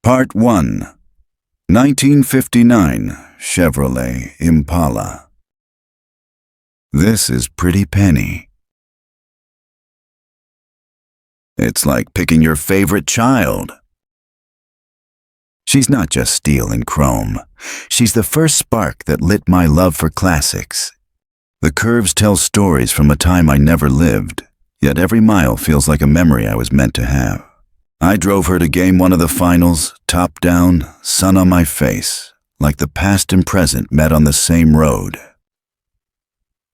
Part 1. 1959 Chevrolet Impala. This is Pretty Penny. It's like picking your favorite child. She's not just steel and chrome. She's the first spark that lit my love for classics. The curves tell stories from a time I never lived, yet every mile feels like a memory I was meant to have. I drove her to Game 1 of the finals, top down, sun on my face, like the past and present met on the same road.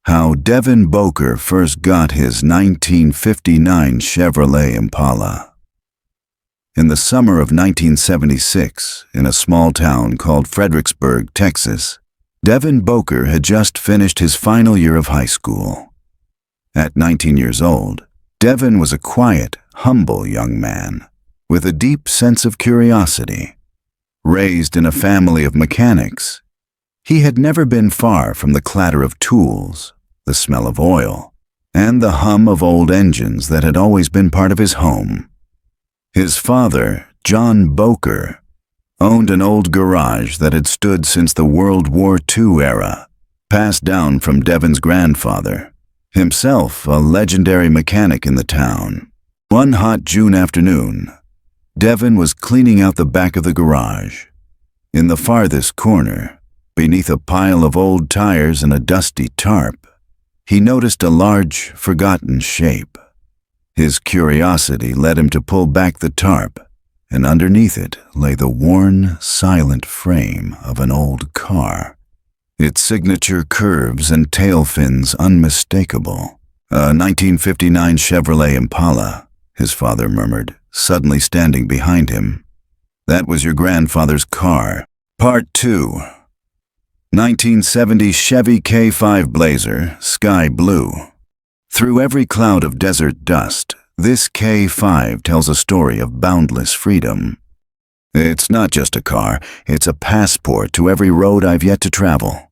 How Devin Booker first got his 1959 Chevrolet Impala. In the summer of 1976, in a small town called Fredericksburg, Texas, Devin Booker had just finished his final year of high school. At 19 years old, Devin was a quiet, humble young man with a deep sense of curiosity. Raised in a family of mechanics, he had never been far from the clatter of tools, the smell of oil, and the hum of old engines that had always been part of his home. His father, John Booker, owned an old garage that had stood since the World War II era, passed down from Devin's grandfather, himself a legendary mechanic in the town. One hot June afternoon, Devin was cleaning out the back of the garage. In the farthest corner, beneath a pile of old tires and a dusty tarp, he noticed a large, forgotten shape. His curiosity led him to pull back the tarp, and underneath it lay the worn, silent frame of an old car, its signature curves and tail fins unmistakable. A 1959 Chevrolet Impala, his father murmured, suddenly standing behind him. That was your grandfather's car. Part 2. 1970 Chevy K5 Blazer, sky blue. Through every cloud of desert dust, this K5 tells a story of boundless freedom. It's not just a car, it's a passport to every road I've yet to travel.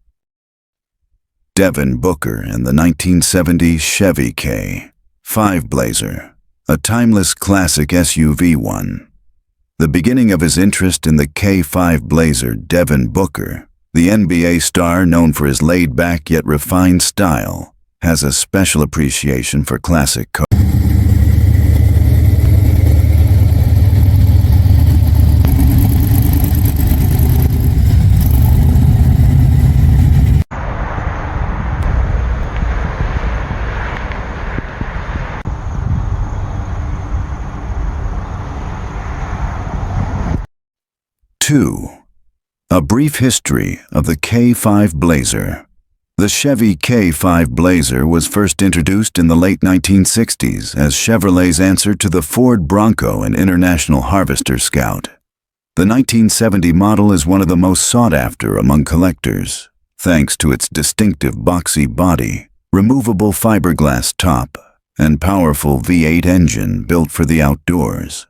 Devin Booker and the 1970 Chevy K5 Blazer, a timeless classic SUV one. The beginning of his interest in the K5 Blazer, Devin Booker, the NBA star known for his laid-back yet refined style, has a special appreciation for classic cars. A brief history of the K5 Blazer. The Chevy K5 Blazer was first introduced in the late 1960s as Chevrolet's answer to the Ford Bronco and International Harvester Scout. The 1970 model is one of the most sought after among collectors, thanks to its distinctive boxy body, removable fiberglass top, and powerful V8 engine built for the outdoors.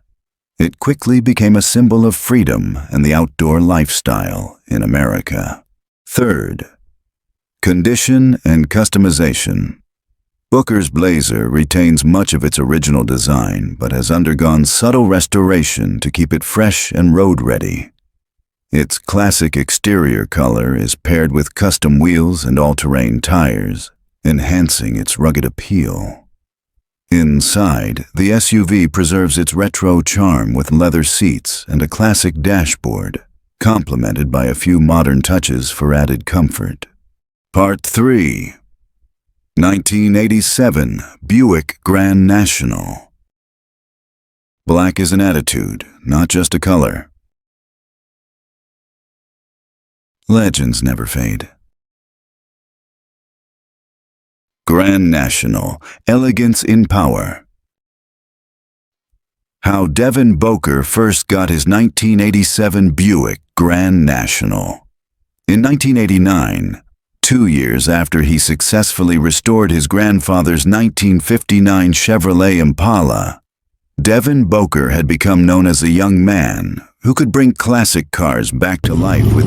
It quickly became a symbol of freedom and the outdoor lifestyle in America. Third, condition and customization. Booker's Blazer retains much of its original design, but has undergone subtle restoration to keep it fresh and road-ready. Its classic exterior color is paired with custom wheels and all-terrain tires, enhancing its rugged appeal. Inside, the SUV preserves its retro charm with leather seats and a classic dashboard, complemented by a few modern touches for added comfort. Part 3. 1987 Buick Grand National. Black is an attitude, not just a color. Legends never fade. Grand National, elegance in power. How Devin Booker first got his 1987 Buick Grand National. In 1989, 2 years after he successfully restored his grandfather's 1959 Chevrolet Impala, Devin Booker had become known as a young man who could bring classic cars back to life with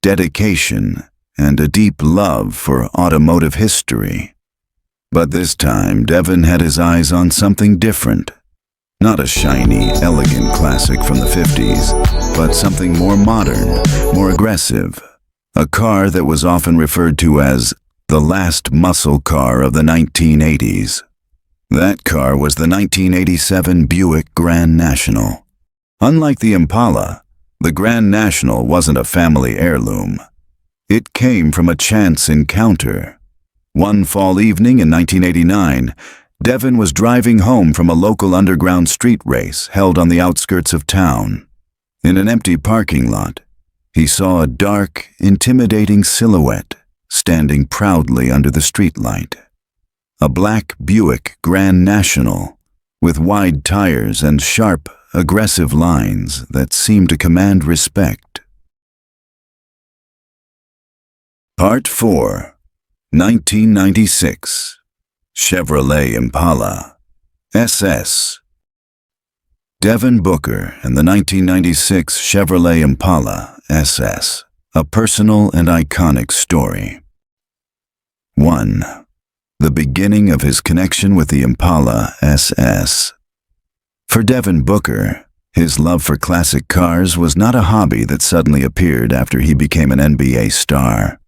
dedication, and a deep love for automotive history. But this time, Devin had his eyes on something different. Not a shiny, elegant classic from the 50s, but something more modern, more aggressive. A car that was often referred to as the last muscle car of the 1980s. That car was the 1987 Buick Grand National. Unlike the Impala, the Grand National wasn't a family heirloom. It came from a chance encounter. One fall evening in 1989, Devin was driving home from a local underground street race held on the outskirts of town. In an empty parking lot, he saw a dark, intimidating silhouette standing proudly under the streetlight. A black Buick Grand National with wide tires and sharp, aggressive lines that seemed to command respect. Part 4. 1996. Chevrolet Impala SS. Devin Booker and the 1996 Chevrolet Impala SS. A personal and iconic story. 1. The beginning of his connection with the Impala SS. For Devin Booker, his love for classic cars was not a hobby that suddenly appeared after he became an NBA star.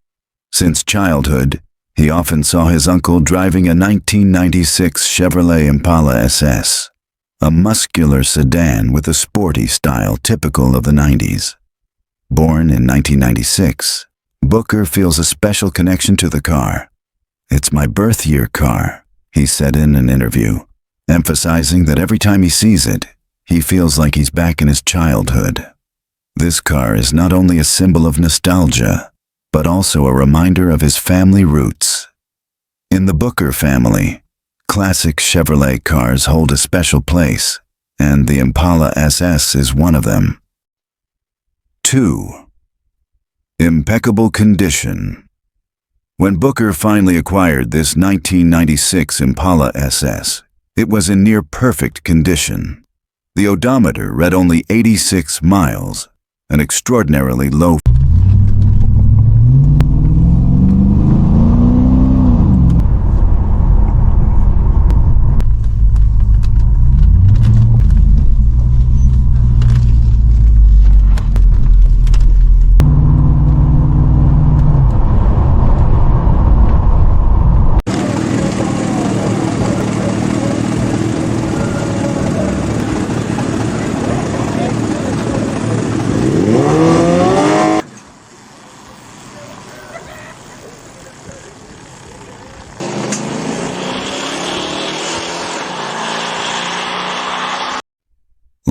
Since childhood, he often saw his uncle driving a 1996 Chevrolet Impala SS, a muscular sedan with a sporty style typical of the 90s. Born in 1996, Booker feels a special connection to the car. "It's my birth year car," he said in an interview, emphasizing that every time he sees it, he feels like he's back in his childhood. This car is not only a symbol of nostalgia, but also a reminder of his family roots. In the Booker family, classic Chevrolet cars hold a special place, and the Impala SS is one of them. 2. Impeccable condition. When Booker finally acquired this 1996 Impala SS, it was in near perfect condition. The odometer read only 86 miles, an extraordinarily low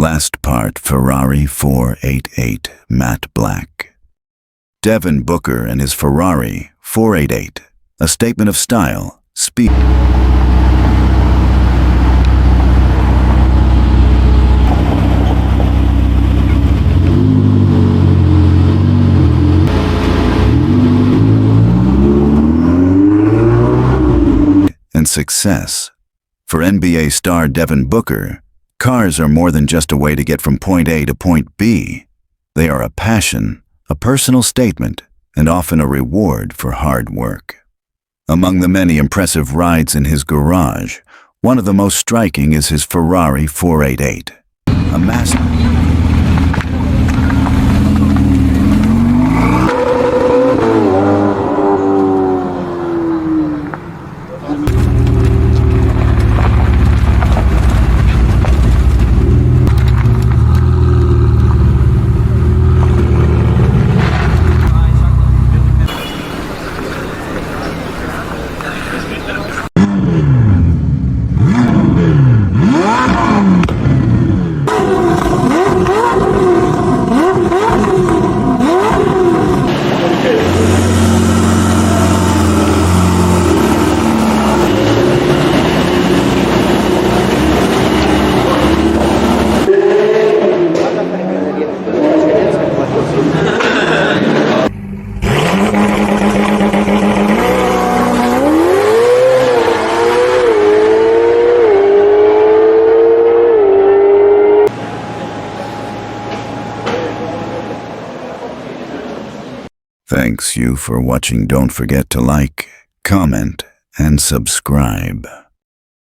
Last part, Ferrari 488 matte black. Devin Booker and his Ferrari 488, a statement of style, speed. And success. For NBA star Devin Booker, cars are more than just a way to get from point A to point B. They are a passion, a personal statement, and often a reward for hard work. Among the many impressive rides in his garage, one of the most striking is his Ferrari 488, a massive thanks you for watching. Don't forget to like, comment, and subscribe.